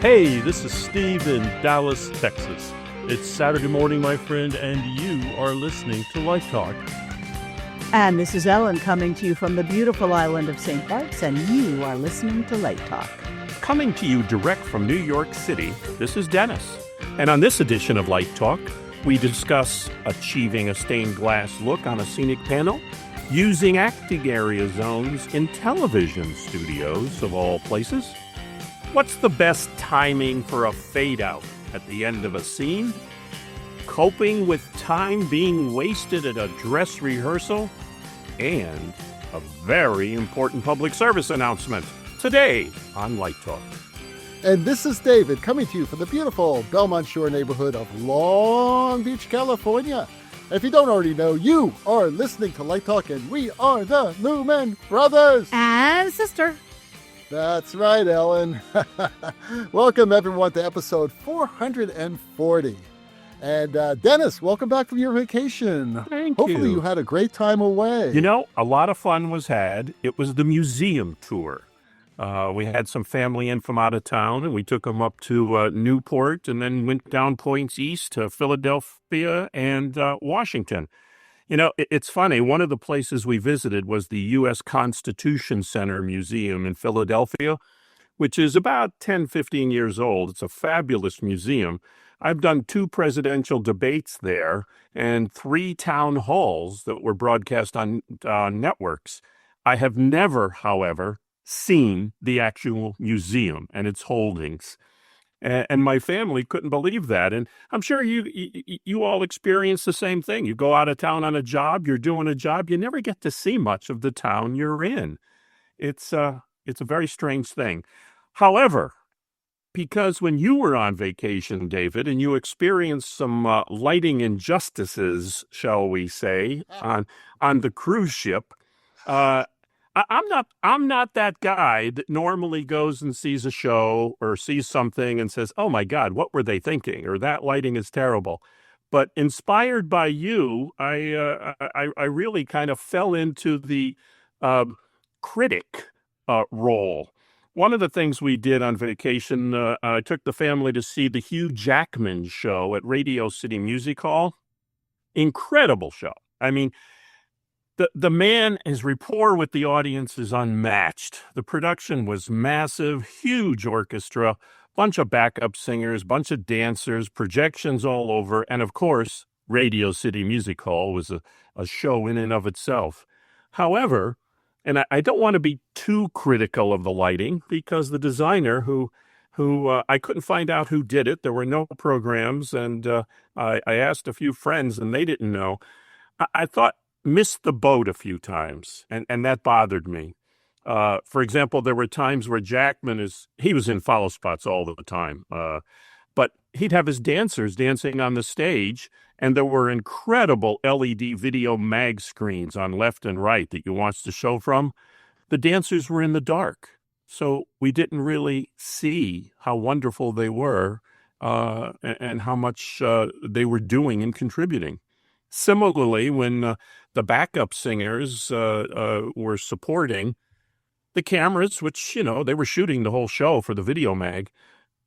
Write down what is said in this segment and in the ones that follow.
Hey, this is Steve in Dallas, Texas. It's Saturday morning, my friend, and you are listening to Life Talk. And this is Ellen coming to you from the beautiful island of St. Bart's, and you are listening to Light Talk. Coming to you direct from New York City, this is Dennis. And on this edition of Light Talk, we discuss achieving a stained glass look on a scenic panel, using acting area zones in television studios of all places. What's the best timing for a fade-out at the end of a scene? Coping with time being wasted at a dress rehearsal? And a very important public service announcement today on Light Talk. And this is David coming to you from the beautiful Belmont Shore neighborhood of Long Beach, California. If you don't already know, you are listening to Light Talk, and we are the Lumen Brothers And Sister. That's right, Ellen. Welcome, everyone, to episode 440. And Dennis, welcome back from your vacation. Thank you. Hopefully you had a great time away. You know, a lot of fun was had. It was the museum tour. We had some family in from out of town, and we took them up to Newport and then went down points east to Philadelphia and Washington. You know, it's funny. One of the places we visited was the U.S. Constitution Center Museum in Philadelphia, which is about 10, 15 years old. It's a fabulous museum. I've done 2 presidential debates there and 3 town halls that were broadcast on networks. I have never, however, seen the actual museum and its holdings. And my family couldn't believe that. And I'm sure you all experience the same thing. You go out of town on a job, you're doing a job, you never get to see much of the town you're in. It's a very strange thing. However, because when you were on vacation, David, and you experienced some lighting injustices, shall we say, on the cruise ship, I'm not that guy that normally goes and sees a show or sees something and says, "Oh my God, what were they thinking?" or "That lighting is terrible." But inspired by you, I really kind of fell into the critic role. One of the things we did on vacation, I took the family to see the Hugh Jackman show at Radio City Music Hall. Incredible show. I mean, The man, his rapport with the audience is unmatched. The production was massive, huge orchestra, bunch of backup singers, bunch of dancers, projections all over, and of course, Radio City Music Hall was a show in and of itself. However, and I don't want to be too critical of the lighting because the designer who I couldn't find out who did it. There were no programs, and I asked a few friends, and they didn't know. I thought missed the boat a few times, and that bothered me. For example, there were times where Jackman he was in follow spots all the time, but he'd have his dancers dancing on the stage, and there were incredible LED video mag screens on left and right that you watched the show from. The dancers were in the dark, so we didn't really see how wonderful they were and how much they were doing and contributing. Similarly, when the backup singers were supporting the cameras, which, you know, they were shooting the whole show for the video mag,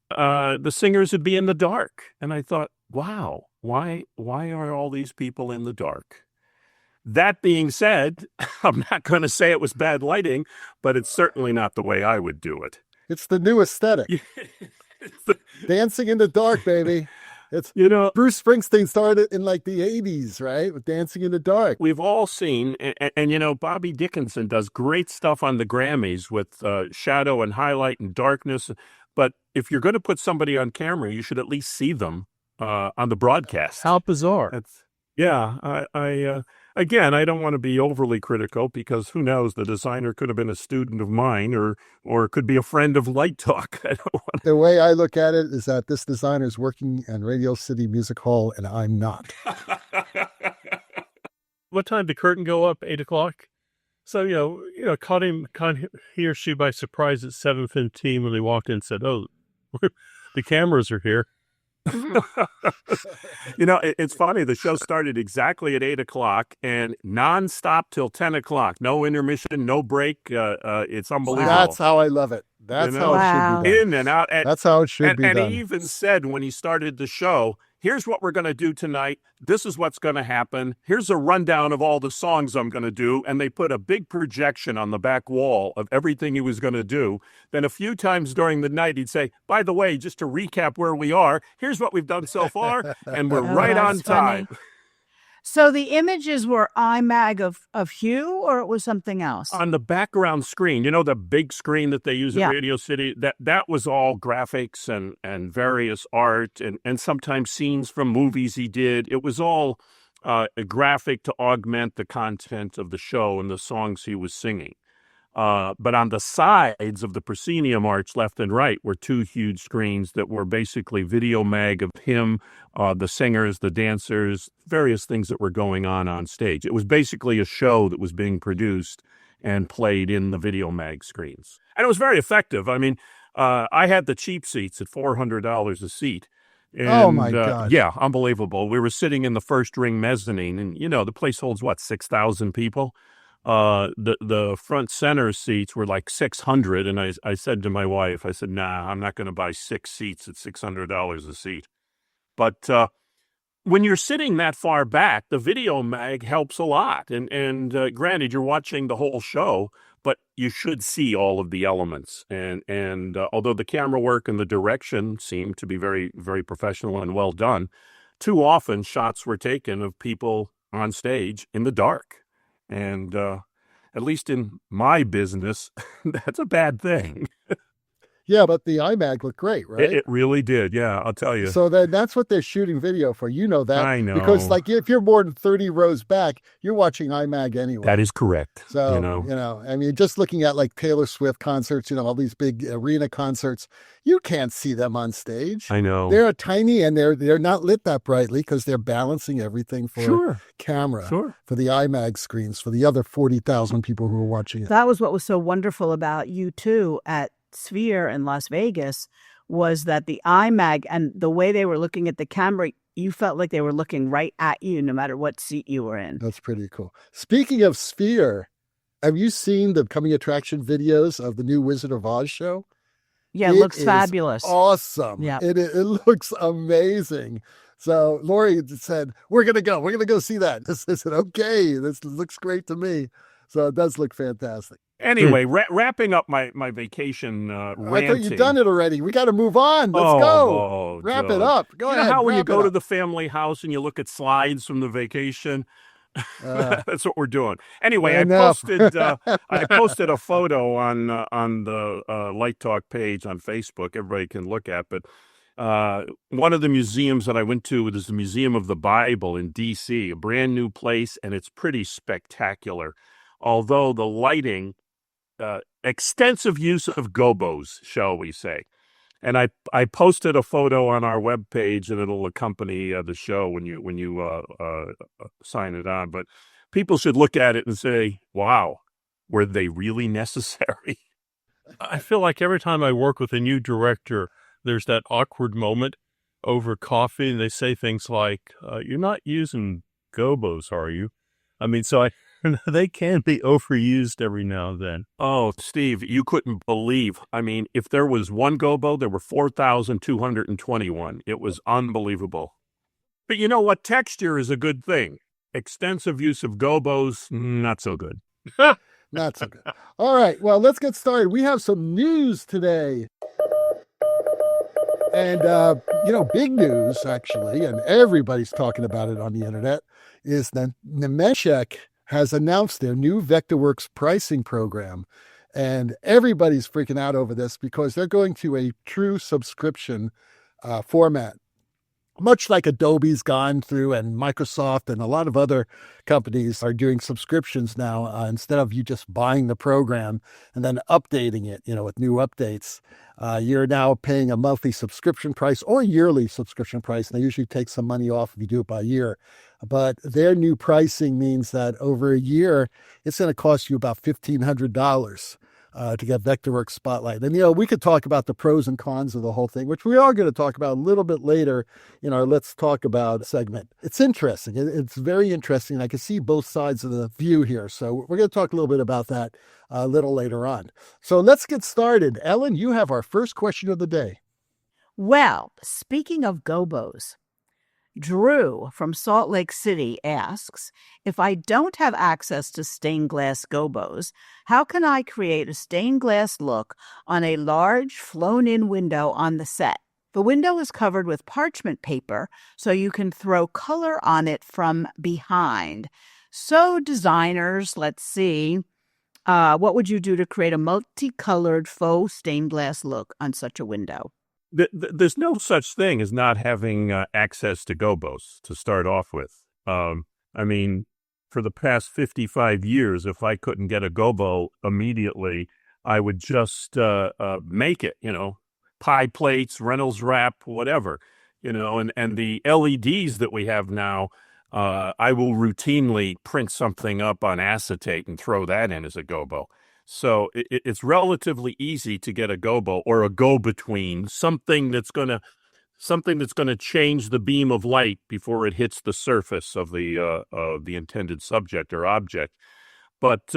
the singers would be in the dark. And I thought, wow, why are all these people in the dark? That being said, I'm not going to say it was bad lighting, but it's certainly not the way I would do it. It's the new aesthetic. Dancing in the dark, baby. It's, you know, Bruce Springsteen started in like the 80s, right? With Dancing in the Dark. We've all seen, and you know, Bobby Dickinson does great stuff on the Grammys with shadow and highlight and darkness. But if you're going to put somebody on camera, you should at least see them on the broadcast. How bizarre. Again, I don't want to be overly critical because who knows, the designer could have been a student of mine or could be a friend of Light Talk. The way I look at it is that this designer is working in Radio City Music Hall and I'm not. What time did the curtain go up? 8:00? So, you know, caught he or she by surprise at 7:15 when they walked in and said, "Oh, the cameras are here." It's funny. The show started exactly at 8 o'clock and nonstop till 10 o'clock. No intermission, no break. It's unbelievable. That's how I love it. That's how it should be done. In and out. That's how it should be done. And he even said when he started the show, here's what we're going to do tonight. This is what's going to happen. Here's a rundown of all the songs I'm going to do. And they put a big projection on the back wall of everything he was going to do. Then a few times during the night, he'd say, by the way, just to recap where we are, here's what we've done so far. And we're right on time. So the images were iMag of Hugh, or it was something else? On the background screen, the big screen that they use at Radio City, that was all graphics and various art and sometimes scenes from movies he did. It was all a graphic to augment the content of the show and the songs he was singing. But on the sides of the proscenium arch, left and right, were two huge screens that were basically video mag of him, the singers, the dancers, various things that were going on stage. It was basically a show that was being produced and played in the video mag screens. And it was very effective. I mean, I had the cheap seats at $400 a seat. And, oh, my God. Yeah, unbelievable. We were sitting in the first ring mezzanine, and, the place holds, 6,000 people? The front center seats were like 600. And I said to my wife, I said, nah, I'm not going to buy 6 seats at $600 a seat. But, when you're sitting that far back, the video mag helps a lot. And granted, you're watching the whole show, but you should see all of the elements. And although the camera work and the direction seemed to be very, very professional and well done, too often shots were taken of people on stage in the dark. And at least in my business, that's a bad thing. Yeah, but the iMag looked great, right? It really did. Yeah, I'll tell you. So then that's what they're shooting video for. You know that. I know. Because if you're more than 30 rows back, you're watching iMag anyway. That is correct. So, I mean, just looking at Taylor Swift concerts, all these big arena concerts, you can't see them on stage. I know. They're tiny and they're not lit that brightly because they're balancing everything for camera, for the iMag screens, for the other 40,000 people who are watching it. That was what was so wonderful about U2 at Sphere in Las Vegas, was that the iMag and the way they were looking at the camera, you felt like they were looking right at you no matter what seat you were in. That's pretty cool. Speaking of Sphere, have you seen the coming attraction videos of the new Wizard of Oz show? Yeah, it looks fabulous. Awesome. Yeah. It looks amazing. So Lori said, we're going to go see that. I said, okay, this looks great to me. So it does look fantastic. Anyway, wrapping up my vacation ranting. I thought you'd done it already. We got to move on. Let's go. Wrap it up. Go ahead. You know how when you go to the family house and you look at slides from the vacation? That's what we're doing. Anyway, I posted a photo on the Light Talk page on Facebook. Everybody can look at, but one of the museums that I went to is the Museum of the Bible in D.C., a brand new place, and it's pretty spectacular. Although the lighting, extensive use of gobos, shall we say. And I posted a photo on our webpage, and it'll accompany the show when you sign it on. But people should look at it and say, wow, were they really necessary? I feel like every time I work with a new director, there's that awkward moment over coffee, and they say things like, you're not using gobos, are you? I mean, they can be overused every now and then. Oh, Steve, you couldn't believe. I mean, if there was one gobo, there were 4,221. It was unbelievable. But you know what? Texture is a good thing. Extensive use of gobos, not so good. Not so good. All right, well, let's get started. We have some news today. And, big news, actually, and everybody's talking about it on the internet, is that Nemeshek has announced their new Vectorworks pricing program. And everybody's freaking out over this because they're going to a true subscription format. Much like Adobe's gone through and Microsoft and a lot of other companies are doing subscriptions now, instead of you just buying the program and then updating it, with new updates. You're now paying a monthly subscription price or a yearly subscription price. And they usually take some money off if you do it by year. But their new pricing means that over a year, it's going to cost you about $1,500 to get Vectorworks Spotlight. And, we could talk about the pros and cons of the whole thing, which we are going to talk about a little bit later in our Let's Talk About segment. It's interesting. It's very interesting. I can see both sides of the view here. So we're going to talk a little bit about that a little later on. So let's get started. Ellen, you have our first question of the day. Well, speaking of Gobos, Drew from Salt Lake City asks, if I don't have access to stained glass Gobos, how can I create a stained glass look on a large flown-in window on the set? The window is covered with parchment paper, so you can throw color on it from behind. So designers, let's see, what would you do to create a multicolored faux stained glass look on such a window? There's no such thing as not having access to Gobos to start off with. I mean, for the past 55 years, if I couldn't get a Gobo immediately, I would just make it, pie plates, Reynolds wrap, whatever, and the LEDs that we have now, I will routinely print something up on acetate and throw that in as a Gobo. So it's relatively easy to get a Gobo or a go-between, something that's going to change the beam of light before it hits the surface of the intended subject or object. But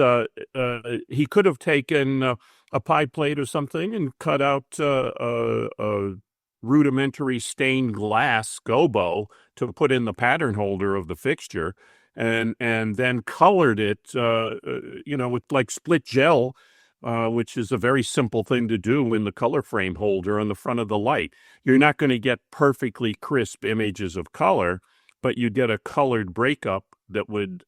he could have taken a pie plate or something and cut out a rudimentary stained glass Gobo to put in the pattern holder of the fixture. And then colored it, with like split gel, which is a very simple thing to do in the color frame holder on the front of the light. You're not going to get perfectly crisp images of color, but you get a colored breakup that would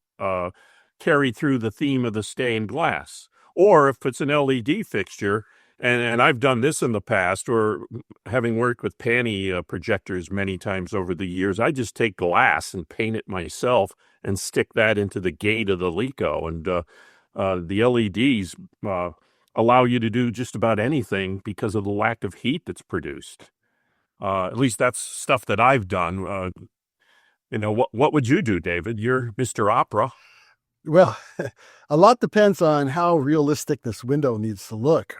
carry through the theme of the stained glass. Or if it's an LED fixture, and I've done this in the past, or having worked with Pani projectors many times over the years, I just take glass and paint it myself and stick that into the gate of the Lico. And the LEDs allow you to do just about anything because of the lack of heat that's produced. At least that's stuff that I've done. What would you do, David? You're Mr. Opera. Well, a lot depends on how realistic this window needs to look.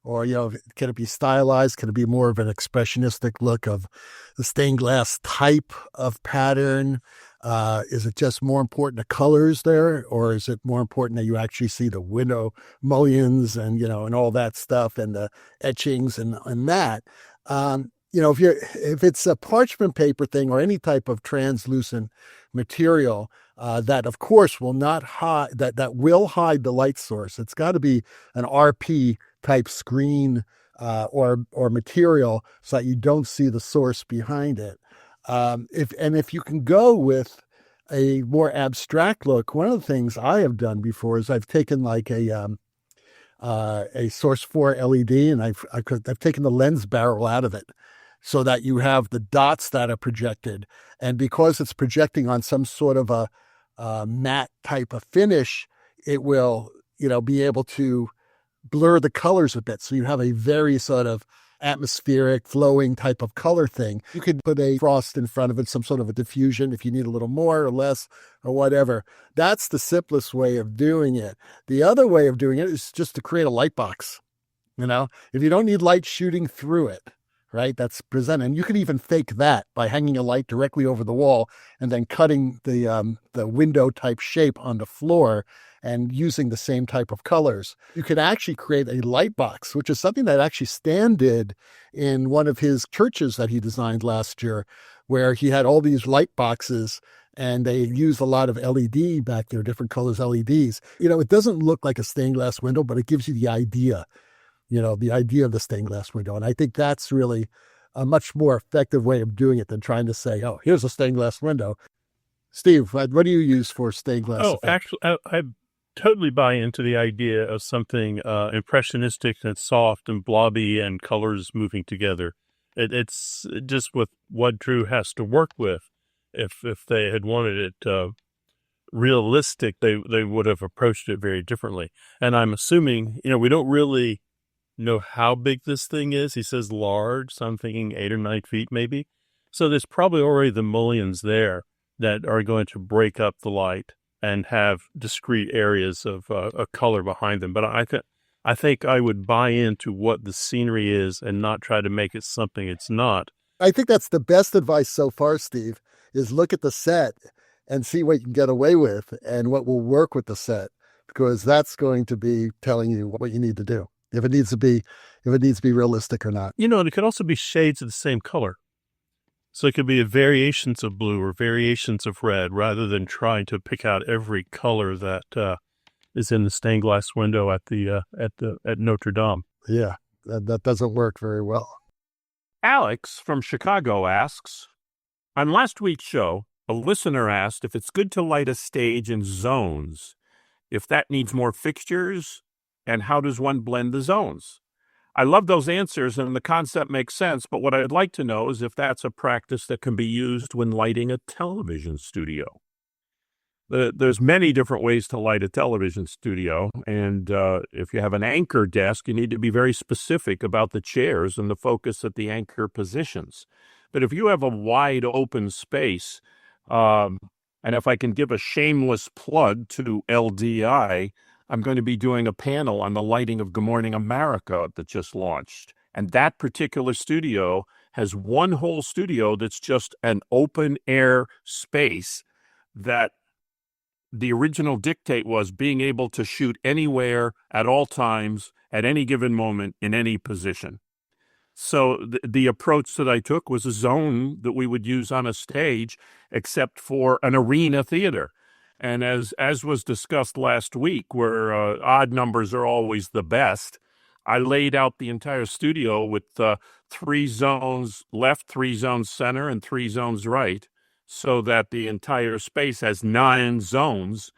Or, can it be stylized? Can it be more of an expressionistic look of the stained glass type of pattern? Is it just more important the colors there? Or is it more important that you actually see the window mullions and, and all that stuff and the etchings and that? If it's a parchment paper thing or any type of translucent material, that of course will not hide, that will hide the light source. It's got to be an RP type screen or material so that you don't see the source behind it. If you can go with a more abstract look, one of the things I have done before is I've taken like a Source 4 LED and I've taken the lens barrel out of it so that you have the dots that are projected. And because it's projecting on some sort of a matte type of finish, it will, be able to blur the colors a bit. So you have a very sort of atmospheric, flowing type of color thing. You could put a frost in front of it, some sort of a diffusion if you need a little more or less or whatever. That's the simplest way of doing it. The other way of doing it is just to create a light box. If you don't need light shooting through it, right? That's presented. And you could even fake that by hanging a light directly over the wall and then cutting the window type shape on the floor and using the same type of colors. You could actually create a light box, which is something that actually Stan did in one of his churches that he designed last year, where he had all these light boxes and they used a lot of LED back there, different colors LEDs. It doesn't look like a stained glass window, but it gives you the idea of the stained glass window. And I think that's really a much more effective way of doing it than trying to say, oh, here's a stained glass window. Steve, what do you use for stained glass? Oh, actually, I totally buy into the idea of something impressionistic and soft and blobby and colors moving together. It's just with what Drew has to work with. If they had wanted it realistic, they would have approached it very differently. And I'm assuming, we don't really know how big this thing is. He says large, so I'm thinking 8 or 9 feet maybe. So there's probably already the mullions there that are going to break up the light and have discrete areas of a color behind them. But I think I would buy into what the scenery is and not try to make it something it's not. I think that's the best advice so far, Steve, is look at the set and see what you can get away with and what will work with the set, because that's going to be telling you what you need to do. If it needs to be realistic or not. And it could also be shades of the same color. So it could be variations of blue or variations of red, rather than trying to pick out every color that is in the stained glass window at Notre Dame. Yeah, that doesn't work very well. Alex from Chicago asks, on last week's show, a listener asked if it's good to light a stage in zones, if that needs more fixtures, and how does one blend the zones? I love those answers, and the concept makes sense, but what I'd like to know is if that's a practice that can be used when lighting a television studio. There's many different ways to light a television studio, and if you have an anchor desk, you need to be very specific about the chairs and the focus that the anchor positions. But if you have a wide open space, and if I can give a shameless plug to LDI, I'm going to be doing a panel on the lighting of Good Morning America that just launched. And that particular studio has one whole studio that's just an open air space that the original dictate was being able to shoot anywhere at all times, at any given moment, in any position. So the approach that I took was a zone that we would use on a stage, except for an arena theater. And as was discussed last week, where odd numbers are always the best, I laid out the entire studio with 3 zones left, 3 zones center, and 3 zones right, so that the entire space has 9 zones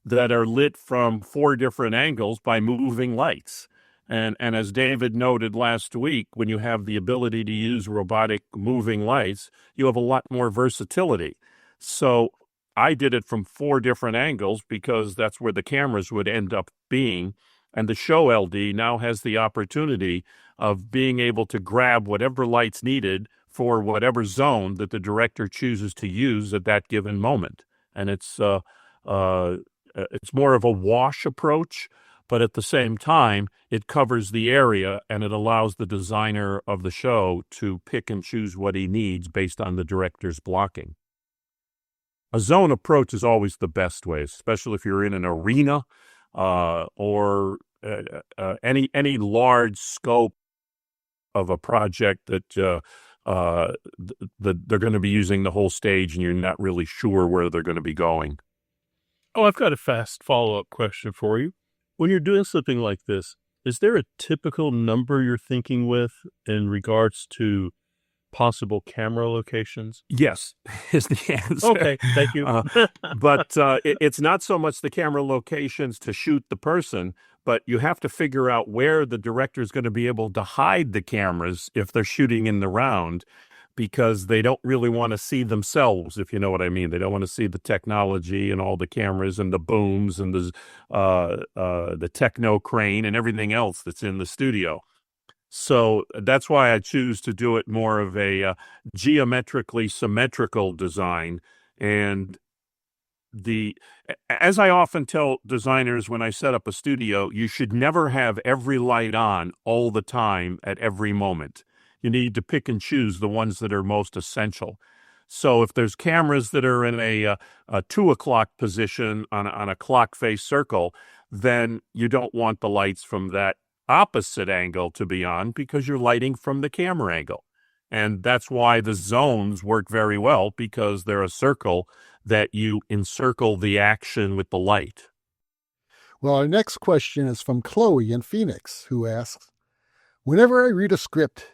that are lit from 4 different angles by moving lights. And as David noted last week, when you have the ability to use robotic moving lights, you have a lot more versatility. So I did it from 4 different angles because that's where the cameras would end up being. And the show LD now has the opportunity of being able to grab whatever lights needed for whatever zone that the director chooses to use at that given moment. And it's more of a wash approach, but at the same time, it covers the area and it allows the designer of the show to pick and choose what he needs based on the director's blocking. A zone approach is always the best way, especially if you're in an arena or any large scope of a project that they're going to be using the whole stage and you're not really sure where they're going to be going. Oh, I've got a fast follow-up question for you. When you're doing something like this, is there a typical number you're thinking with in regards to possible camera locations? Yes, is the answer. Okay, thank you. But it's not so much the camera locations to shoot the person, but you have to figure out where the director is going to be able to hide the cameras if they're shooting in the round, because they don't really want to see themselves, if you know what I mean. They don't want to see the technology and all the cameras and the booms and the techno crane and everything else that's in the studio. So that's why I choose to do it more of a geometrically symmetrical design. And as I often tell designers when I set up a studio, you should never have every light on all the time at every moment. You need to pick and choose the ones that are most essential. So if there's cameras that are in a 2 o'clock position on a clock face circle, then you don't want the lights from that opposite angle to be on because you're lighting from the camera angle. And that's why the zones work very well, because they're a circle that you encircle the action with the light. Well, our next question is from Chloe in Phoenix, who asks, whenever I read a script,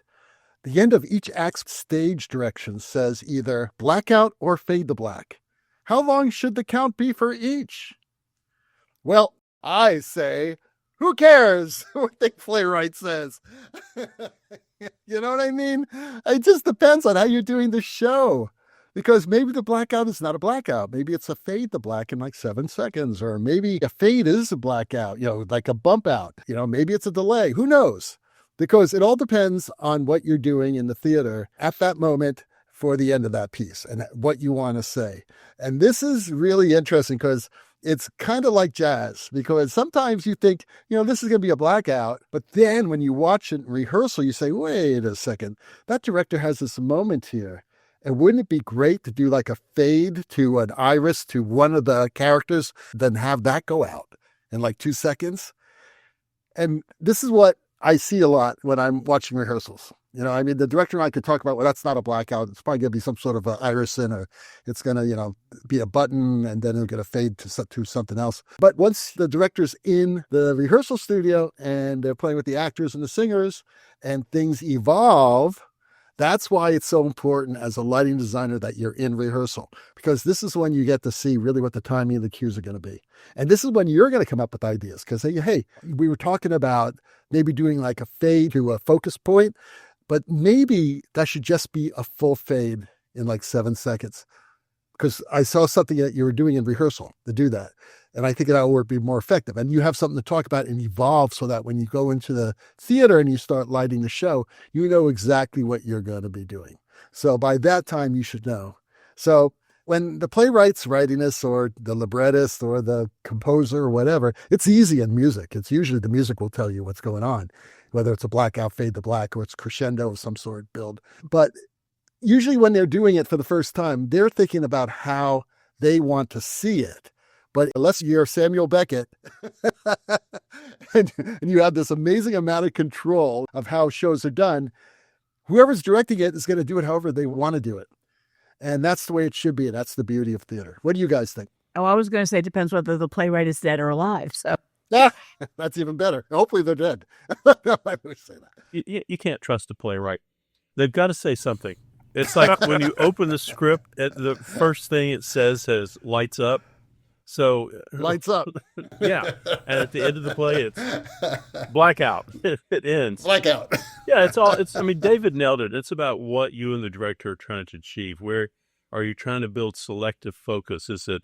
the end of each act's stage direction says either blackout or fade to black. How long should the count be for each? Well, I say, who cares what the playwright says? You know what I mean? It just depends on how you're doing the show. Because maybe the blackout is not a blackout. Maybe it's a fade to black in like 7 seconds. Or maybe a fade is a blackout, like a bump out. Maybe it's a delay. Who knows? Because it all depends on what you're doing in the theater at that moment for the end of that piece and what you want to say. And this is really interesting because It's kind of like jazz because sometimes you think, this is going to be a blackout. But then when you watch it in rehearsal, you say, wait a second, that director has this moment here. And wouldn't it be great to do like a fade to an iris to one of the characters, then have that go out in like 2 seconds? And this is what I see a lot when I'm watching rehearsals. The director and I could talk about, well, that's not a blackout. It's probably going to be some sort of irisin, or it's going to, be a button, and then it'll get a fade to something else. But once the director's in the rehearsal studio and they're playing with the actors and the singers and things evolve, that's why it's so important as a lighting designer that you're in rehearsal, because this is when you get to see really what the timing of the cues are going to be. And this is when you're going to come up with ideas, because, hey, we were talking about maybe doing like a fade to a focus point, but maybe that should just be a full fade in like 7 seconds, because I saw something that you were doing in rehearsal to do that. And I think that would be more effective. And you have something to talk about and evolve so that when you go into the theater and you start lighting the show, you know exactly what you're going to be doing. So by that time, you should know. So when the playwright's writing this, or the librettist or the composer or whatever, it's easy in music. It's usually the music will tell you what's going on, whether it's a blackout, fade to black, or it's crescendo of some sort build. But usually when they're doing it for the first time, they're thinking about how they want to see it. But unless you're Samuel Beckett and you have this amazing amount of control of how shows are done, whoever's directing it is going to do it however they want to do it. And that's the way it should be. And that's the beauty of theater. What do you guys think? Oh, I was going to say it depends whether the playwright is dead or alive. So that's even better. Hopefully they're dead. I would say that. You can't trust a playwright. They've got to say something. It's like when you open the script, the first thing it says is lights up. So lights up. Yeah. And at the end of the play, it's blackout. It ends. Blackout. Yeah, David nailed it. It's about what you and the director are trying to achieve. Where are you trying to build selective focus? Is it,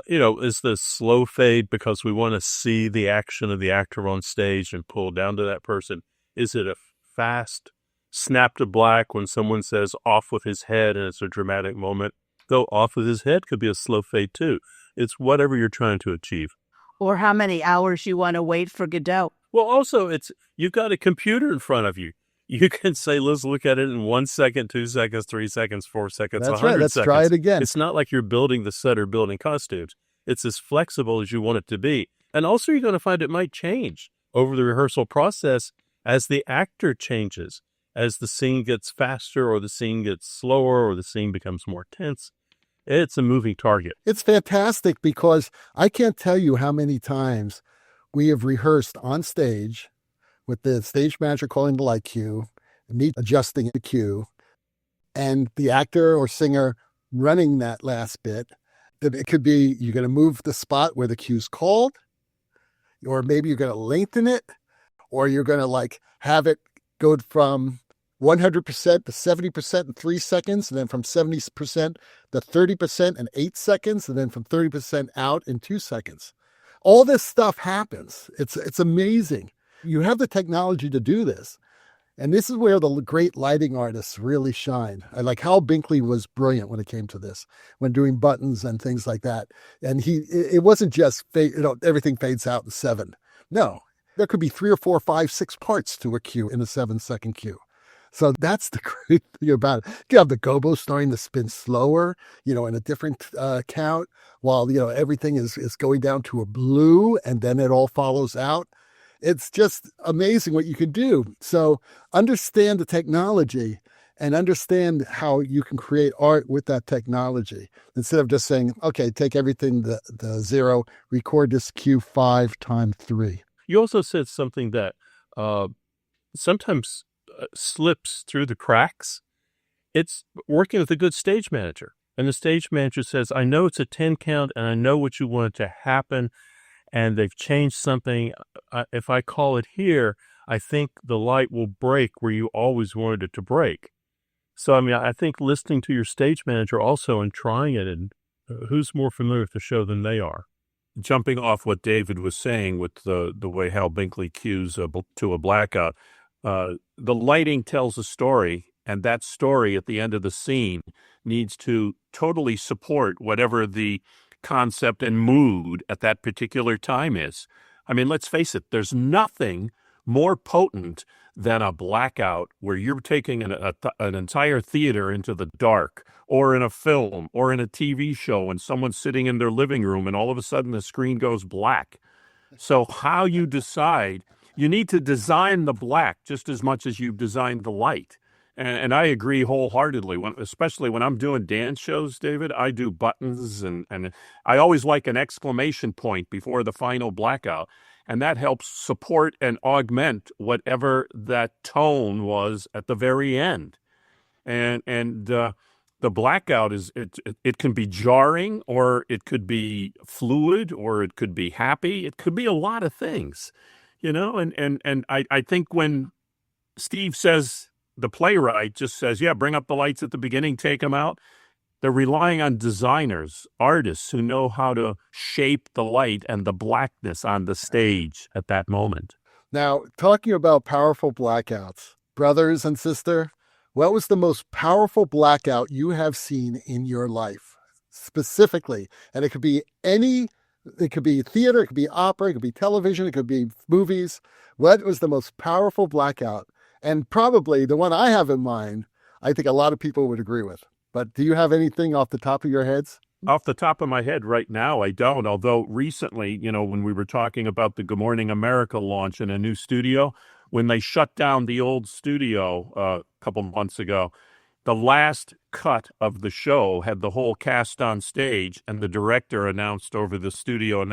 is the slow fade because we want to see the action of the actor on stage and pull down to that person? Is it a fast snap to black when someone says off with his head and it's a dramatic moment? Though off with his head could be a slow fade too. It's whatever you're trying to achieve. Or how many hours you want to wait for Godot. Well, also, you've got a computer in front of you. You can say, let's look at it in 1 second, 2 seconds, 3 seconds, 4 seconds, That's 100 right. Let's seconds. try it again. It's not like you're building the set or building costumes. It's as flexible as you want it to be. And also, you're going to find it might change over the rehearsal process as the actor changes, as the scene gets faster or the scene gets slower or the scene becomes more tense. It's a moving target. It's fantastic because I can't tell you how many times we have rehearsed on stage with the stage manager calling the light cue, me adjusting the cue, and the actor or singer running that last bit. It could be you're going to move the spot where the cue's called, or maybe you're going to lengthen it, or you're going to have it go from 100% to 70% in 3 seconds, and then from 70% to 30% in 8 seconds, and then from 30% out in 2 seconds. All this stuff happens. It's amazing. You have the technology to do this. And this is where the great lighting artists really shine. Like Hal Binkley was brilliant when it came to this, when doing buttons and things like that. And it wasn't just everything fades out in 7. No, there could be 3 or 4, 5, 6 parts to a cue in a 7-second cue. So that's the great thing about it. You have the Gobos starting to spin slower, in a different count, while, everything is going down to a blue and then it all follows out. It's just amazing what you can do. So understand the technology and understand how you can create art with that technology instead of just saying, okay, take everything the 0, record this cue 5 times 3. You also said something that sometimes slips through the cracks. It's working with a good stage manager. And the stage manager says, I know it's a 10 count and I know what you want it to happen. And they've changed something. If I call it here, I think the light will break where you always wanted it to break. So, I think listening to your stage manager also and trying it, and who's more familiar with the show than they are? Jumping off what David was saying with the way Hal Binkley cues to a blackout, the lighting tells a story, and that story at the end of the scene needs to totally support whatever the concept and mood at that particular time is. I mean, let's face it, there's nothing more potent than a blackout where you're taking an entire theater into the dark, or in a film or in a TV show, and someone's sitting in their living room and all of a sudden the screen goes black. So how you decide, you need to design the black just as much as you've designed the light. And I agree wholeheartedly, especially when I'm doing dance shows, David. I do buttons, and I always like an exclamation point before the final blackout. And that helps support and augment whatever that tone was at the very end. And the blackout it can be jarring, or it could be fluid, or it could be happy. It could be a lot of things, And I think when Steve says, the playwright just says, yeah, bring up the lights at the beginning, take them out. They're relying on designers, artists who know how to shape the light and the blackness on the stage at that moment. Now, talking about powerful blackouts, brothers and sister, what was the most powerful blackout you have seen in your life, specifically? And it could be it could be theater, it could be opera, it could be television, it could be movies. What was the most powerful blackout? And probably the one I have in mind, I think a lot of people would agree with. But do you have anything off the top of your heads? Off the top of my head right now, I don't. Although recently, when we were talking about the Good Morning America launch in a new studio, when they shut down the old studio a couple months ago, the last cut of the show had the whole cast on stage, and the director announced over the studio,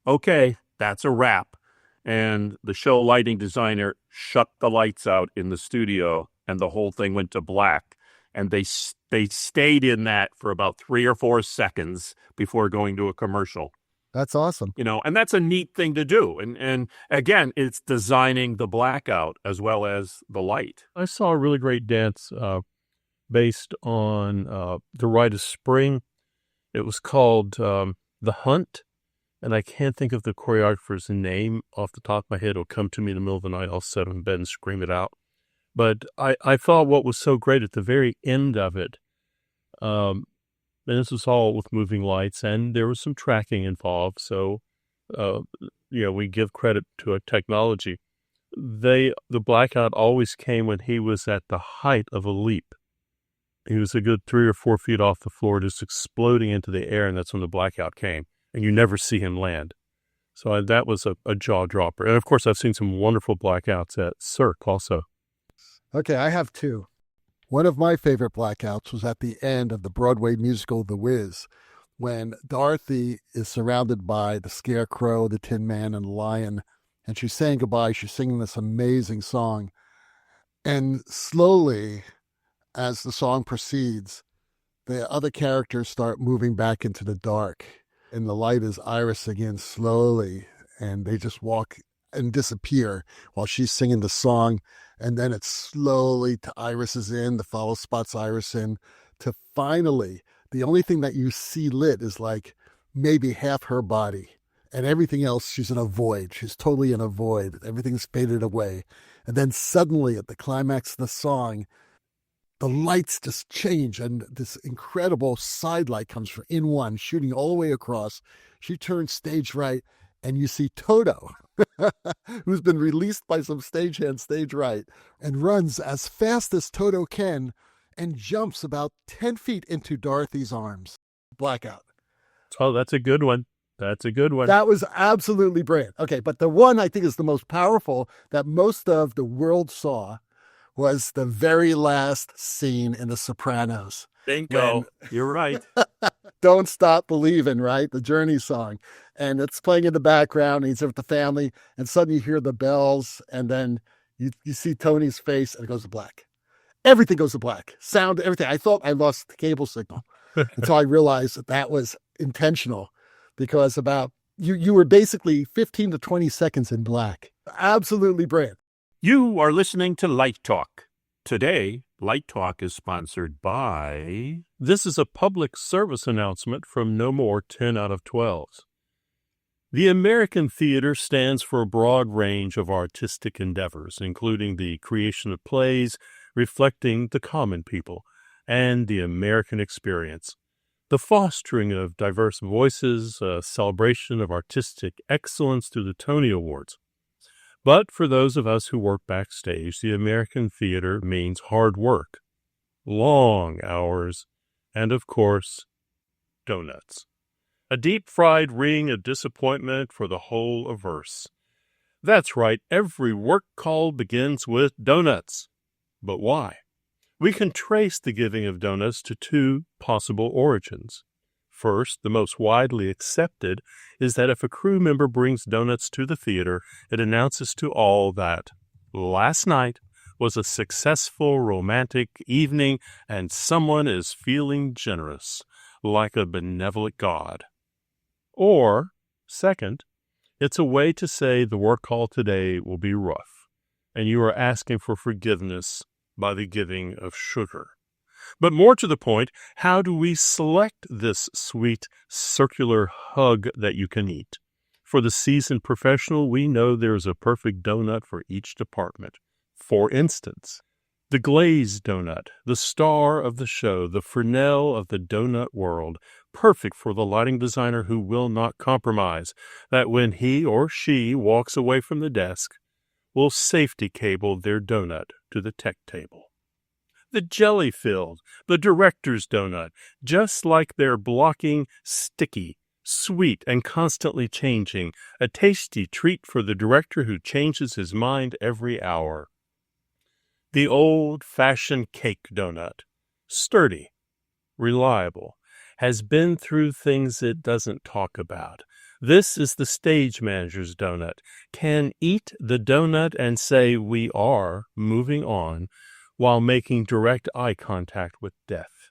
okay, that's a wrap. And the show lighting designer shut the lights out in the studio, and the whole thing went to black. And they stayed in that for about 3 or 4 seconds before going to a commercial. That's awesome. And that's a neat thing to do. And again, it's designing the blackout as well as the light. I saw a really great dance based on the Rite of Spring. It was called The Hunt. And I can't think of the choreographer's name off the top of my head. It'll come to me in the middle of the night. I'll sit in bed and scream it out. But I thought what was so great at the very end of it, and this was all with moving lights, and there was some tracking involved. So, we give credit to a technology. The blackout always came when he was at the height of a leap. He was a good 3 or 4 feet off the floor, just exploding into the air, and that's when the blackout came. And you never see him land. So that was a jaw dropper. And of course, I've seen some wonderful blackouts at Cirque also. Okay, I have 2. One of my favorite blackouts was at the end of the Broadway musical The Wiz, when Dorothy is surrounded by the Scarecrow, the Tin Man, and the Lion, and she's saying goodbye. She's singing this amazing song. And slowly, as the song proceeds, the other characters start moving back into the dark. And the light is irising in slowly, and they just walk and disappear while she's singing the song. And then it slowly irises in, the follow spots iris in, to finally, the only thing that you see lit is like maybe half her body. And everything else, she's in a void. She's totally in a void. Everything's faded away. And then suddenly, at the climax of the song, the lights just change, and this incredible side light comes from in one, shooting all the way across. She turns stage right, and you see Toto, who's been released by some stagehand stage right, and runs as fast as Toto can and jumps about 10 feet into Dorothy's arms. Blackout. Oh, that's a good one. That's a good one. That was absolutely brilliant. Okay, but the one I think is the most powerful that most of the world saw was the very last scene in The Sopranos. Bingo. You're right. Don't Stop Believin', right? The Journey song. And it's playing in the background, and he's with the family, and suddenly you hear the bells, and then you see Tony's face, and it goes to black. Everything goes to black. Sound, everything. I thought I lost the cable signal until I realized that was intentional, because you were basically 15 to 20 seconds in black. Absolutely brilliant. You are listening to Light Talk. Today, Light Talk is sponsored by... This is a public service announcement from No More 10 out of 12s. The American theater stands for a broad range of artistic endeavors, including the creation of plays reflecting the common people and the American experience. the fostering of diverse voices, a celebration of artistic excellence through the Tony Awards. But for those of us who work backstage, the American theater means hard work, long hours, and of course, donuts. A deep-fried ring of disappointment for the whole averse. That's right, every work call begins with donuts. But why? We can trace the giving of donuts to two possible origins. First, the most widely accepted, is that if a crew member brings donuts to the theater, it announces to all that last night was a successful romantic evening and someone is feeling generous, like a benevolent god. Or, second, it's a way to say the work call today will be rough, and you are asking for forgiveness by the giving of sugar. But more to the point, how do we select this sweet circular hug that you can eat? For the seasoned professional, we know there's a perfect donut for each department. For instance, the glazed donut, the star of the show, the Fresnel of the donut world, perfect for the lighting designer who will not compromise, that when he or she walks away from the desk, will safety cable their donut to the tech table. The jelly-filled, the director's donut, just like they're blocking, sticky, sweet, and constantly changing, a tasty treat for the director who changes his mind every hour. The old-fashioned cake donut, sturdy, reliable, has been through things it doesn't talk about. This is the stage manager's donut. Can eat the donut and say we are moving on while making direct eye contact with death.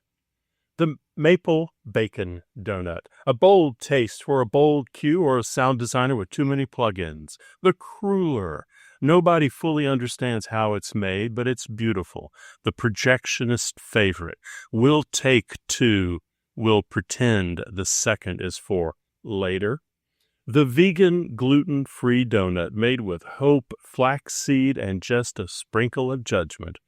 The maple bacon donut, a bold taste for a bold cue or a sound designer with too many plugins. The cruller. Nobody fully understands how it's made, but it's beautiful. The projectionist favorite. We'll take two. We'll pretend the second is for later. The vegan gluten-free donut made with hope, flaxseed, and just a sprinkle of judgment.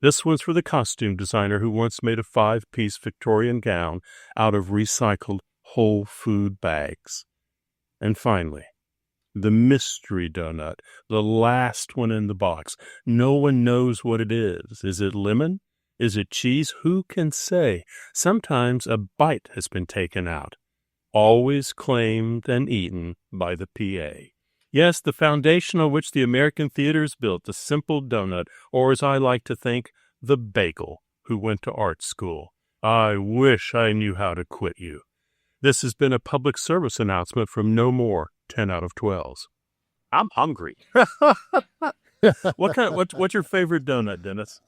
This one's for the costume designer who once made a 5-piece Victorian gown out of recycled whole food bags. And finally, the mystery donut, the last one in the box. No one knows what it is. Is it lemon? Is it cheese? Who can say? Sometimes a bite has been taken out. Always claimed and eaten by the PA. Yes, the foundation on which the American theater is built, the simple donut, or as I like to think, the bagel who went to art school. I wish I knew how to quit you. This has been a public service announcement from no more 10 out of 12s. I'm hungry. What's your favorite donut, Dennis?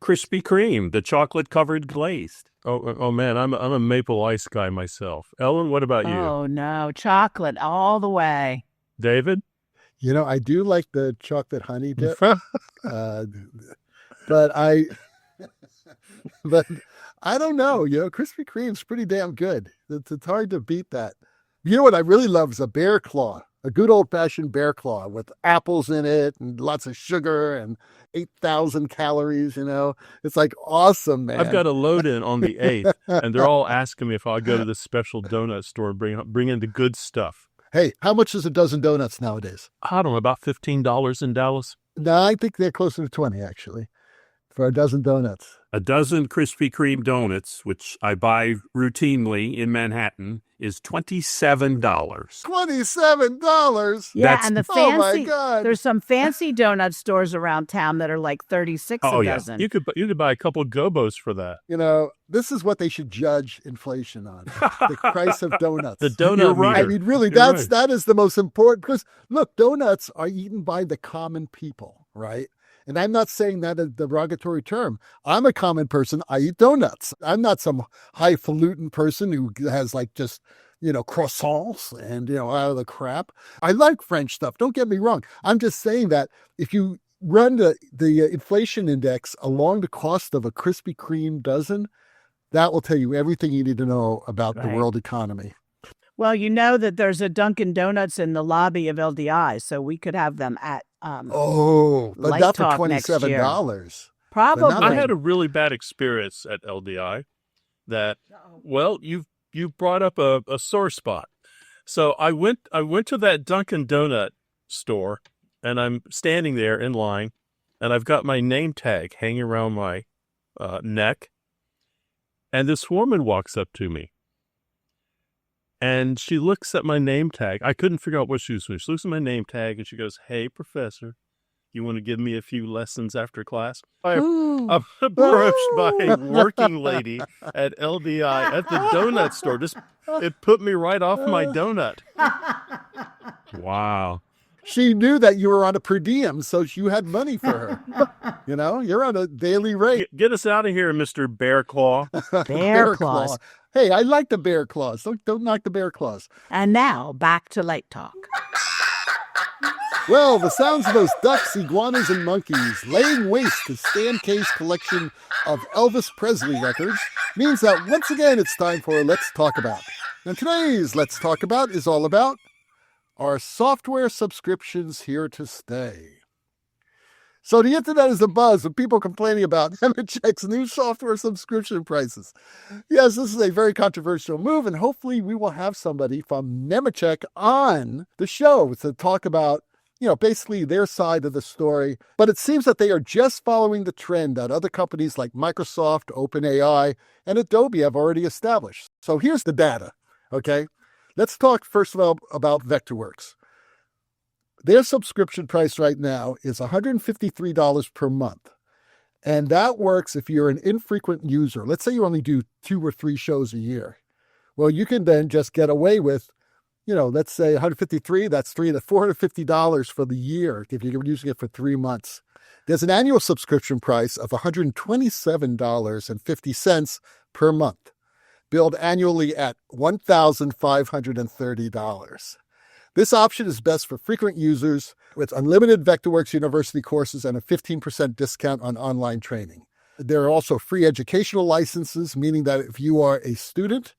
Krispy Kreme, the chocolate-covered glazed. Oh man, I'm a maple ice guy myself. Ellen, what about you? Oh, no. Chocolate all the way. David? You know, I do like the chocolate honey dip, but I don't know. You know, Krispy Kreme's pretty damn good. It's hard to beat that. You know what I really love is a bear claw, a good old-fashioned bear claw with apples in it and lots of sugar and 8,000 calories, you know. It's like awesome, man. I've got a load in on the 8th, and they're all asking me if I'll go to this special donut store and bring in the good stuff. Hey, how much is a dozen donuts nowadays? I don't know, about $15 in Dallas. No, I think they're closer to 20, actually, for a dozen donuts. A dozen Krispy Kreme donuts, which I buy routinely in Manhattan, is $27. $27? Yeah, and the fancy, oh my God. There's some fancy donut stores around town that are like 36 a dozen. You could buy a couple of Gobos for that. You know, this is what they should judge inflation on, the price of donuts. The donut You're right. meter. I mean, really, You're right. that is the most important, because look, donuts are eaten by the common people, right? And I'm not saying that a derogatory term. I'm a common person. I eat donuts. I'm not some highfalutin person who has like just, you know, croissants and, you know, out of the crap. I like French stuff. Don't get me wrong. I'm just saying that if you run the inflation index along the cost of a Krispy Kreme dozen, that will tell you everything you need to know about the world economy. Well, you know that there's a Dunkin Donuts in the lobby of LDI, so we could have them at but Light not for Talk next year. $27. Probably. not I had a really bad experience at LDI. that, well, you've brought up a sore spot. So I went to that Dunkin Donut store, and I'm standing there in line, and I've got my name tag hanging around my neck, and this woman walks up to me, and she looks at my name tag. I couldn't figure out what she was doing. She looks at my name tag, and she goes, "Hey, professor, you want to give me a few lessons after class?" I'm approached by a working lady at LDI at the donut store. It put me right off my donut. Wow. She knew that you were on a per diem, so you had money for her. You're on a daily rate. Get us out of here, Mr. Bear Claw. Bear claws. Hey, I like the bear claws. Don't knock the bear claws. And now back to Light Talk. Well, the sounds of those ducks, iguanas, and monkeys laying waste to Stan K's collection of Elvis Presley records means that once again it's time for Let's Talk About. And today's Let's Talk About is all about our software subscriptions here to stay. So the internet is abuzz with people complaining about Nemetschek's new software subscription prices. Yes, this is a very controversial move, and hopefully we will have somebody from Nemetschek on the show to talk about basically their side of the story. But it seems that they are just following the trend that other companies like Microsoft, OpenAI, and Adobe have already established. So here's the data, okay? Let's talk first of all about Vectorworks. Their subscription price right now is $153 per month. And that works if you're an infrequent user. Let's say you only do 2 or 3 shows a year. Well, you can then just get away with let's say 153, that's $450 for the year if you're using it for 3 months. There's an annual subscription price of $127.50 per month, billed annually at $1,530. This option is best for frequent users with unlimited Vectorworks University courses and a 15% discount on online training. There are also free educational licenses, meaning that if you are a student,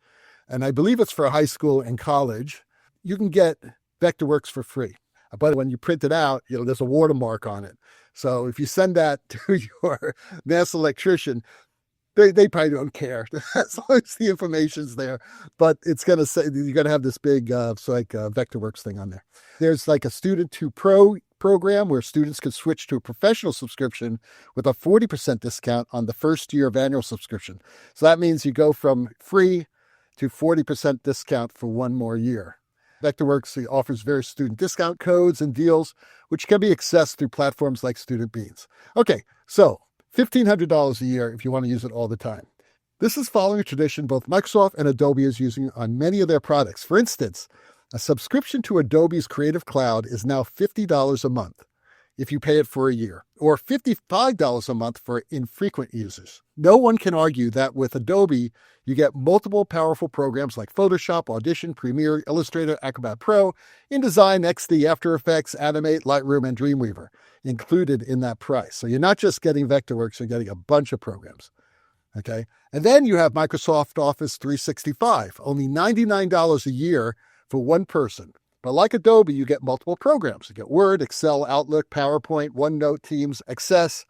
and I believe it's for high school and college, you can get Vectorworks for free. But when you print it out, there's a watermark on it. So if you send that to your master electrician, they probably don't care as long as the information's there. But it's going to say you're going to have this big Vectorworks thing on there. There's like a Student to Pro program where students can switch to a professional subscription with a 40% discount on the first year of annual subscription. So that means you go from free to 40% discount for 1 more year. Vectorworks offers various student discount codes and deals, which can be accessed through platforms like Student Beans. Okay, so $1,500 a year if you want to use it all the time. This is following a tradition both Microsoft and Adobe is using on many of their products. For instance, a subscription to Adobe's Creative Cloud is now $50 a month if you pay it for a year, or $55 a month for infrequent users. No one can argue that with Adobe, you get multiple powerful programs like Photoshop, Audition, Premiere, Illustrator, Acrobat Pro, InDesign, XD, After Effects, Animate, Lightroom, and Dreamweaver included in that price. So you're not just getting Vectorworks, you're getting a bunch of programs. Okay. And then you have Microsoft Office 365, only $99 a year for one person. But like Adobe, you get multiple programs. You get Word, Excel, Outlook, PowerPoint, OneNote, Teams, Access,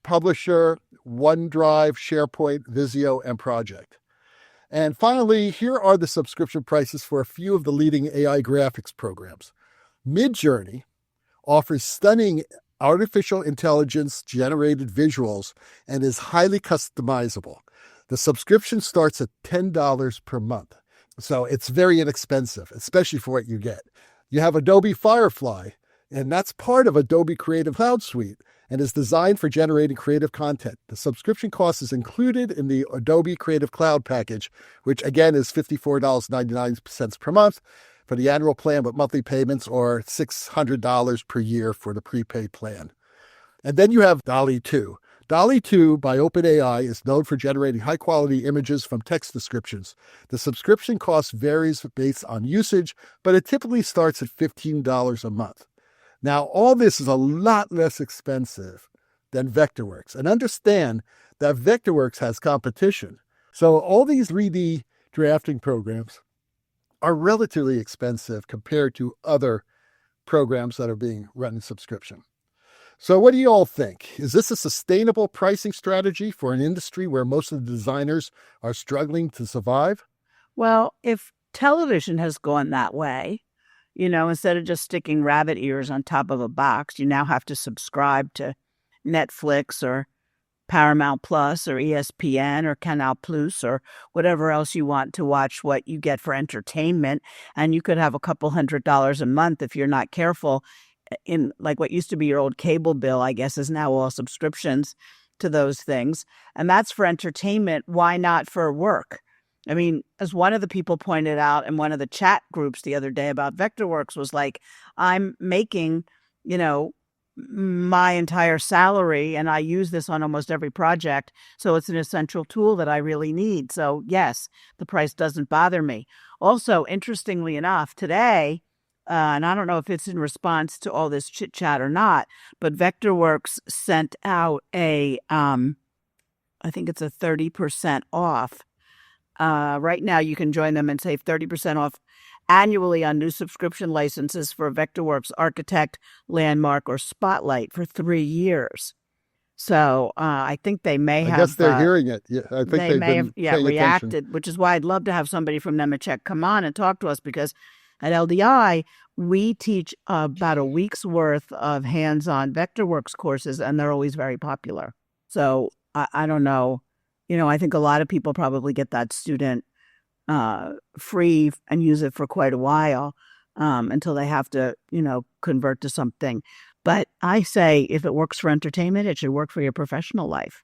Publisher, OneDrive, SharePoint, Visio, and Project. And finally, here are the subscription prices for a few of the leading AI graphics programs. Midjourney offers stunning artificial intelligence-generated visuals and is highly customizable. The subscription starts at $10 per month. So it's very inexpensive, especially for what you get. You have Adobe Firefly, and that's part of Adobe Creative Cloud Suite and is designed for generating creative content. The subscription cost is included in the Adobe Creative Cloud package, which again is $54.99 per month for the annual plan with monthly payments, or $600 per year for the prepaid plan. And then you have DALL-E 2. DALL-E 2 by OpenAI is known for generating high-quality images from text descriptions. The subscription cost varies based on usage, but it typically starts at $15 a month. Now, all this is a lot less expensive than Vectorworks. And understand that Vectorworks has competition. So all these 3D drafting programs are relatively expensive compared to other programs that are being run in subscription. So what do you all think? Is this a sustainable pricing strategy for an industry where most of the designers are struggling to survive? Well, if television has gone that way, instead of just sticking rabbit ears on top of a box, you now have to subscribe to Netflix or Paramount Plus or ESPN or Canal Plus or whatever else you want to watch what you get for entertainment. And you could have a couple $100 a month if you're not careful in like what used to be your old cable bill, I guess, is now all subscriptions to those things. And that's for entertainment. Why not for work? I mean, as one of the people pointed out in one of the chat groups the other day about Vectorworks was like, I'm making, my entire salary and I use this on almost every project. So it's an essential tool that I really need. So yes, the price doesn't bother me. Also, interestingly enough, today, and I don't know if it's in response to all this chit chat or not, but Vectorworks sent out I think it's a 30% off. Right now you can join them and save 30% off annually on new subscription licenses for Vectorworks Architect, Landmark, or Spotlight for 3 years. So I think they may have. I guess they're hearing it. Yeah, I think they may been have reacted, attention. which is why I'd love to have somebody from Nemetschek come on and talk to us, because at LDI, we teach about a week's worth of hands-on Vectorworks courses, and they're always very popular. So I don't know. I think a lot of people probably get that student free and use it for quite a while until they have to, convert to something. But I say if it works for entertainment, it should work for your professional life.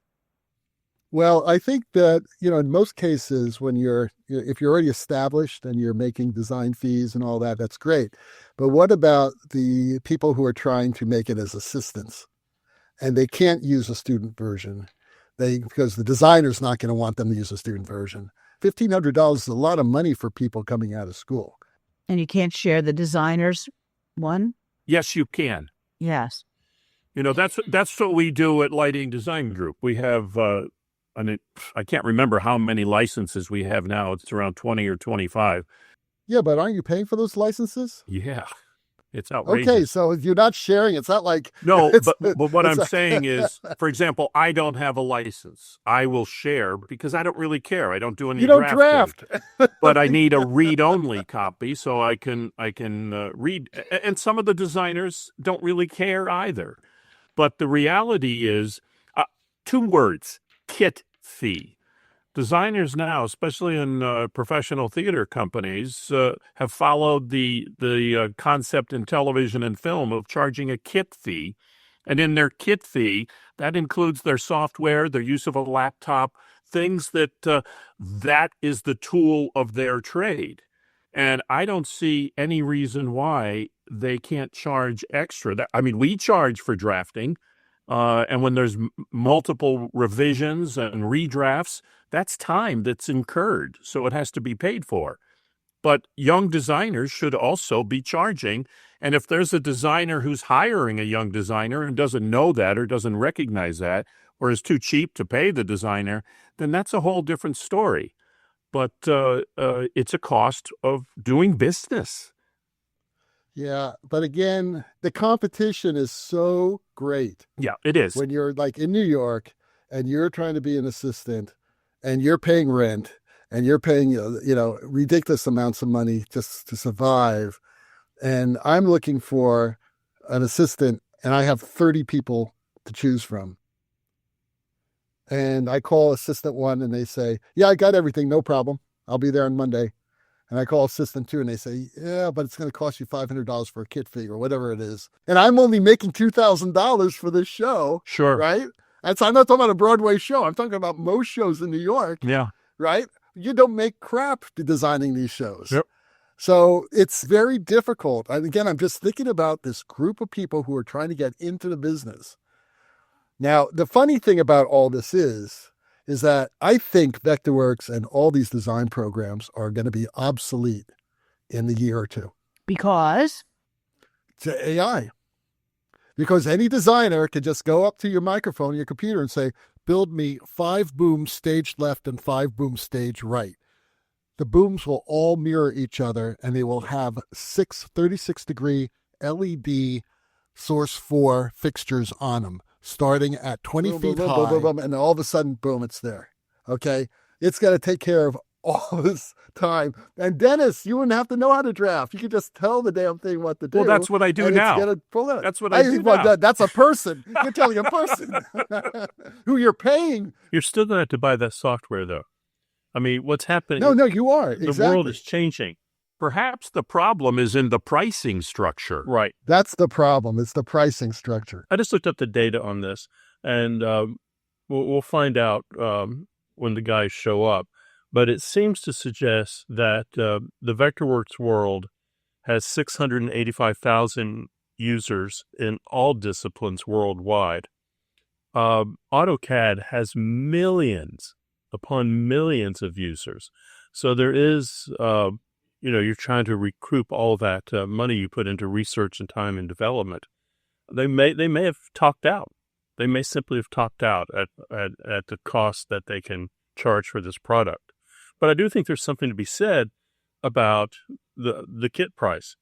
Well, I think that, in most cases, if you're already established and you're making design fees and all that, that's great. But what about the people who are trying to make it as assistants and they can't use a student version? Because the designer's not going to want them to use a student version. $1,500 is a lot of money for people coming out of school. And you can't share the designer's one? Yes, you can. Yes. That's what we do at Lighting Design Group. We have, I can't remember how many licenses we have now. It's around 20 or 25. Yeah, but aren't you paying for those licenses? Yeah. It's outrageous. Okay, so if you're not sharing, it's not like... No, but what I'm saying is, for example, I don't have a license. I will share because I don't really care. I don't do any drafting. You don't draft. But I need a read-only copy so I can read. And some of the designers don't really care either. But the reality is, 2 words, kit fee. Designers now, especially in professional theater companies, have followed the concept in television and film of charging a kit fee. And in their kit fee, that includes their software, their use of a laptop, things that is the tool of their trade. And I don't see any reason why they can't charge extra. We charge for drafting. And when there's multiple revisions and redrafts, that's time that's incurred, so it has to be paid for. But young designers should also be charging. And if there's a designer who's hiring a young designer and doesn't know that or doesn't recognize that or is too cheap to pay the designer, then that's a whole different story. But it's a cost of doing business. Yeah, but again, the competition is so great. Yeah, it is. When you're like in New York and you're trying to be an assistant and you're paying rent and you're paying, ridiculous amounts of money just to survive. And I'm looking for an assistant and I have 30 people to choose from. And I call assistant 1 and they say, yeah, I got everything. No problem. I'll be there on Monday. And I call assistant 2 and they say, yeah, but it's going to cost you $500 for a kit fee or whatever it is. And I'm only making $2,000 for this show. Sure. Right? And so I'm not talking about a Broadway show. I'm talking about most shows in New York. Yeah. Right? You don't make crap designing these shows. Yep. So it's very difficult. And again, I'm just thinking about this group of people who are trying to get into the business. Now, the funny thing about all this is that I think Vectorworks and all these design programs are going to be obsolete in the year or 2. Because? To AI. Because any designer can just go up to your microphone, your computer, and say, build me 5 booms staged left and 5 booms staged right. The booms will all mirror each other, and they will have 6 36-degree LED Source 4 fixtures on them, starting at 20 Boom, feet boom, boom, high. boom, boom, boom, and all of a sudden, boom, it's there. Okay? It's got to take care of all this time. And Dennis, you wouldn't have to know how to draft. You could just tell the damn thing what to do. Well, that's what I do and now. It's gonna pull out. That's what I do now. That's a person. You're telling a person who you're paying. You're still going to have to buy that software, though. I mean, what's happening? No, you are. The Exactly. world is changing. Perhaps the problem is in the pricing structure. Right. That's the problem. It's the pricing structure. I just looked up the data on this, and we'll find out when the guys show up. But it seems to suggest that the Vectorworks world has 685,000 users in all disciplines worldwide. AutoCAD has millions upon millions of users. So there is, you're trying to recoup all that money you put into research and time and development. They may have topped out. They may simply have topped out at the cost that they can charge for this product. But I do think there's something to be said about the kit price.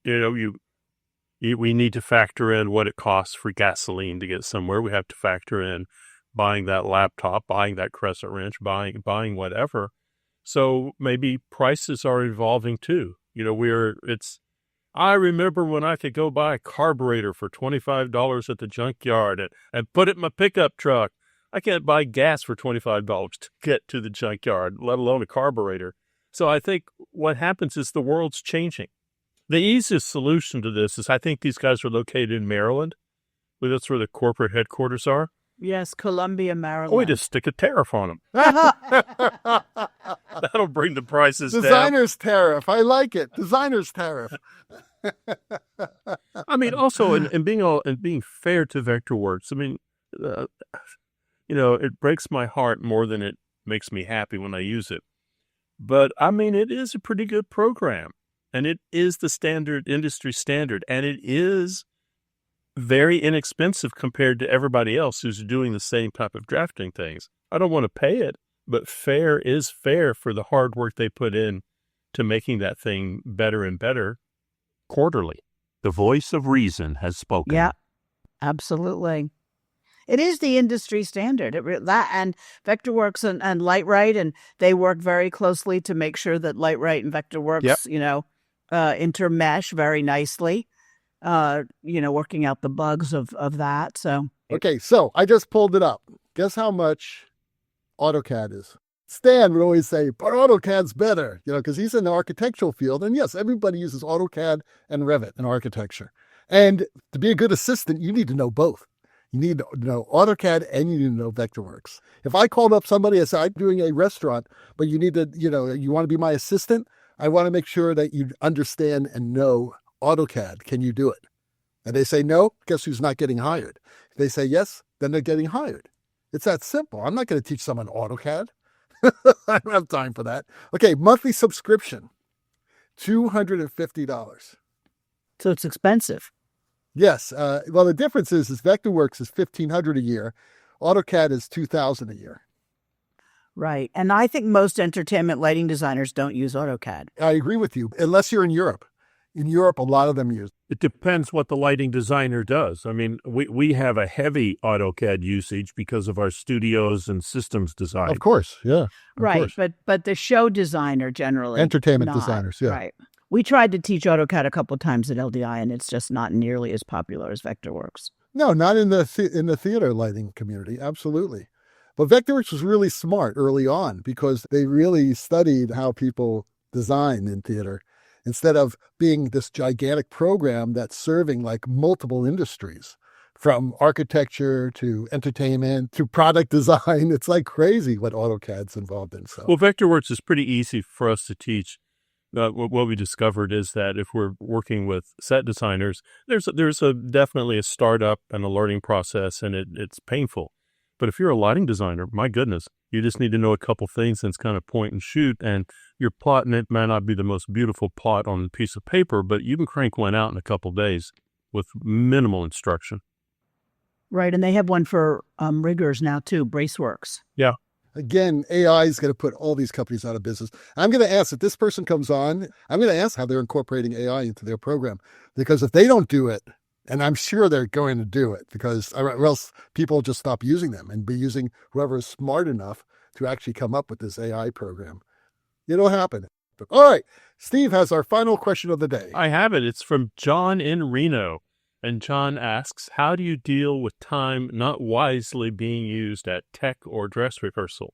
We need to factor in what it costs for gasoline to get somewhere. We have to factor in buying that laptop, buying that crescent wrench, buying whatever. So maybe prices are evolving too. I remember when I could go buy a carburetor for $25 at the junkyard and put it in my pickup truck. I can't buy gas for $25 to get to the junkyard, let alone a carburetor. So I think what happens is the world's changing. The easiest solution to this is I think these guys are located in Maryland. Well, that's where the corporate headquarters are. Yes, Columbia, Maryland. Oh, we just stick a tariff on them. That'll bring the prices down. Designer's tariff. I like it. Designer's tariff. I mean, also, in being fair to Vectorworks, I mean, it breaks my heart more than it makes me happy when I use it. But, I mean, it is a pretty good program. And it is the industry standard. And it is very inexpensive compared to everybody else who's doing the same type of drafting things. I don't want to pay it, but fair is fair for the hard work they put in to making that thing better and better quarterly. The voice of reason has spoken. Yeah, absolutely. It is the industry standard. And Vectorworks and Lightwright, and they work very closely to make sure that Lightwright and Vectorworks, intermesh very nicely. Working out the bugs of that. So okay, so I just pulled it up. Guess how much AutoCAD is? Stan would always say, but AutoCAD's better, because he's in the architectural field. And yes, everybody uses AutoCAD and Revit in architecture. And to be a good assistant, you need to know both. You need to know AutoCAD and you need to know Vectorworks. If I called up somebody and said, I'm doing a restaurant, but you need to, you want to be my assistant, I want to make sure that you understand and know AutoCAD. Can you do it? And they say no, guess who's not getting hired? If they say yes, then they're getting hired. It's that simple. I'm not going to teach someone AutoCAD. I don't have time for that. Okay, monthly subscription, $250. So it's expensive. Yes. Well, the difference is Vectorworks is $1,500 a year. AutoCAD is $2,000 a year. Right. And I think most entertainment lighting designers don't use AutoCAD. I agree with you, unless you're in Europe. In Europe, a lot of them use. It depends what the lighting designer does. I mean, we have a heavy AutoCAD usage because of our studios and systems design. Of course, yeah. Right, but the show designer generally. Entertainment not. designers, yeah. Right. We tried to teach AutoCAD a couple of times at LDI, and it's just not nearly as popular as Vectorworks. No, not in the theater lighting community, absolutely. But Vectorworks was really smart early on because they really studied how people design in theater instead of being this gigantic program that's serving like multiple industries, from architecture to entertainment to product design. It's like crazy what AutoCAD's involved in. So, well, Vectorworks is pretty easy for us to teach. What we discovered is that if we're working with set designers, there's definitely a startup and a learning process, and it's painful. But if you're a lighting designer, my goodness, you just need to know a couple things and it's kind of point and shoot. And your plot, and it may not be the most beautiful plot on a piece of paper, but you can crank one out in a couple days with minimal instruction. Right, and they have one for riggers now too, Braceworks. Yeah. Again, AI is going to put all these companies out of business. I'm going to ask, if this person comes on, I'm going to ask how they're incorporating AI into their program. Because if they don't do it, And I'm sure they're going to do it because or else people will just stop using them and be using whoever is smart enough to actually come up with this AI program. It'll happen. All right. Steve has our final question of the day. I have it. It's from John in Reno. And John asks, how do you deal with time not wisely being used at tech or dress rehearsal?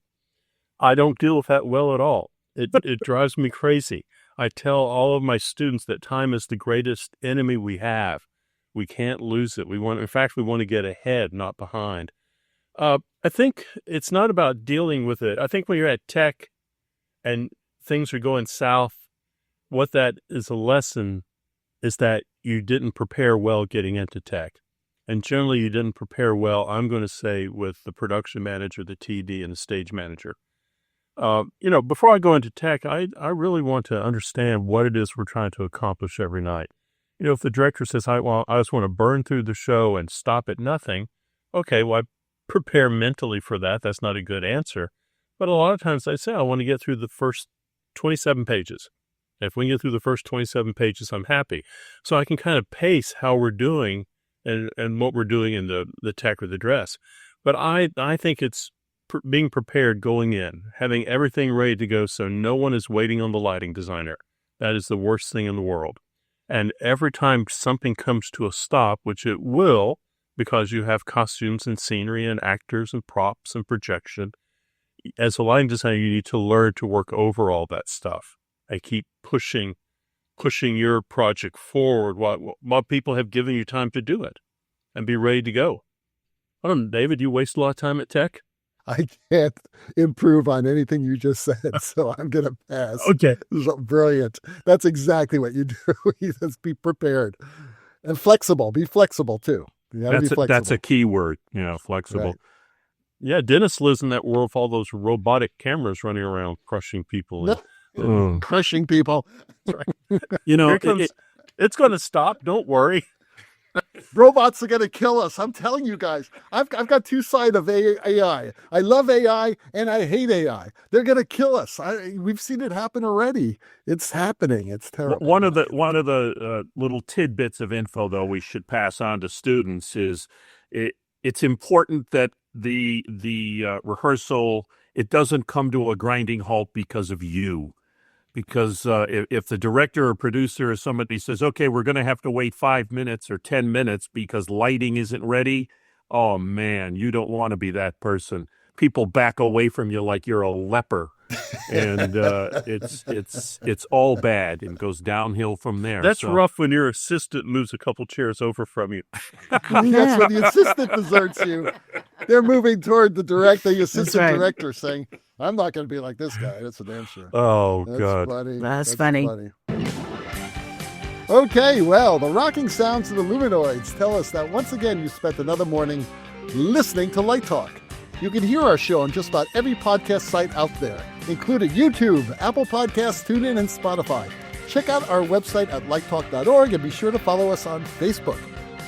I don't deal with that well at all. It drives me crazy. I tell all of my students that time is the greatest enemy we have. We can't lose it. We want to get ahead, not behind. I think it's not about dealing with it. I think when you're at tech and things are going south, what that is a lesson is that you didn't prepare well getting into tech. And generally you didn't prepare well, I'm going to say, with the production manager, the TD, and the stage manager. Before I go into tech, I really want to understand what it is we're trying to accomplish every night. If the director says, I just want to burn through the show and stop at nothing, okay, well, I prepare mentally for that. That's not a good answer. But a lot of times I say, I want to get through the first 27 pages. If we can get through the first 27 pages, I'm happy. So I can kind of pace how we're doing and what we're doing in the tech or the dress. But I think it's being prepared going in, having everything ready to go so no one is waiting on the lighting designer. That is the worst thing in the world. And every time something comes to a stop, which it will, because you have costumes and scenery and actors and props and projection, as a lighting designer, you need to learn to work over all that stuff and keep pushing your project forward while people have given you time to do it and be ready to go. I don't know, David, you waste a lot of time at tech? I can't improve on anything you just said, so I'm going to pass. Okay. This is brilliant. That's exactly what you do. You just be prepared. And flexible. Be flexible, too. You gotta be flexible. That's a key word, flexible. Right. Yeah, Dennis lives in that world with all those robotic cameras running around crushing people. Crushing people. It's going to stop. Don't worry. Robots are going to kill us. I'm telling you guys. I've got two sides of AI. I love AI and I hate AI. They're going to kill us. We've seen it happen already. It's happening. It's terrible. One of the little tidbits of info, though, we should pass on to students is it's important that the rehearsal, it doesn't come to a grinding halt because of you. Because if the director or producer or somebody says, okay, we're going to have to wait 5 minutes or 10 minutes because lighting isn't ready, oh, man, you don't want to be that person. People back away from you like you're a leper. And it's all bad and goes downhill from there. That's rough when your assistant moves a couple chairs over from you. That's when the assistant deserts you. They're moving toward the assistant director saying, I'm not going to be like this guy. That's a damn sure. Oh, That's God. Funny. That's funny. Okay, well, the rocking sounds of the Luminoids tell us that once again you spent another morning listening to Light Talk. You can hear our show on just about every podcast site out there, including YouTube, Apple Podcasts, TuneIn, and Spotify. Check out our website at lighttalk.org and be sure to follow us on Facebook.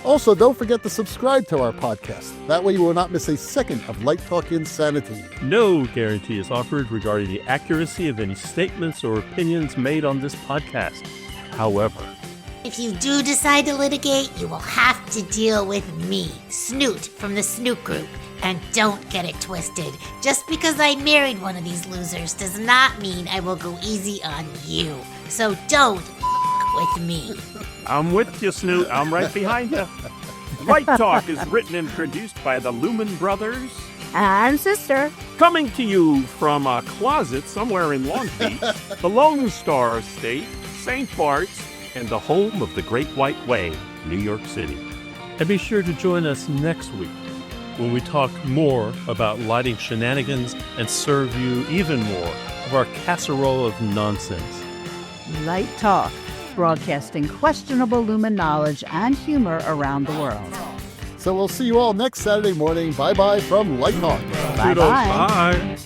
Also, don't forget to subscribe to our podcast. That way you will not miss a second of Light Talk insanity. No guarantee is offered regarding the accuracy of any statements or opinions made on this podcast. However, if you do decide to litigate, you will have to deal with me, Snoot from the Snoot Group. And don't get it twisted. Just because I married one of these losers does not mean I will go easy on you. So don't with me. I'm with you, Snoot. I'm right behind you. Light Talk is written and produced by the Lumen Brothers And Sister. Coming to you from a closet somewhere in Long Beach, the Lone Star State, St. Bart's, and the home of the Great White Way, New York City. And be sure to join us next week when we talk more about lighting shenanigans and serve you even more of our casserole of nonsense. Light Talk, broadcasting questionable Lumen knowledge and humor around the world. So we'll see you all next Saturday morning. Bye-bye from Light Talk. Bye-bye. Bye.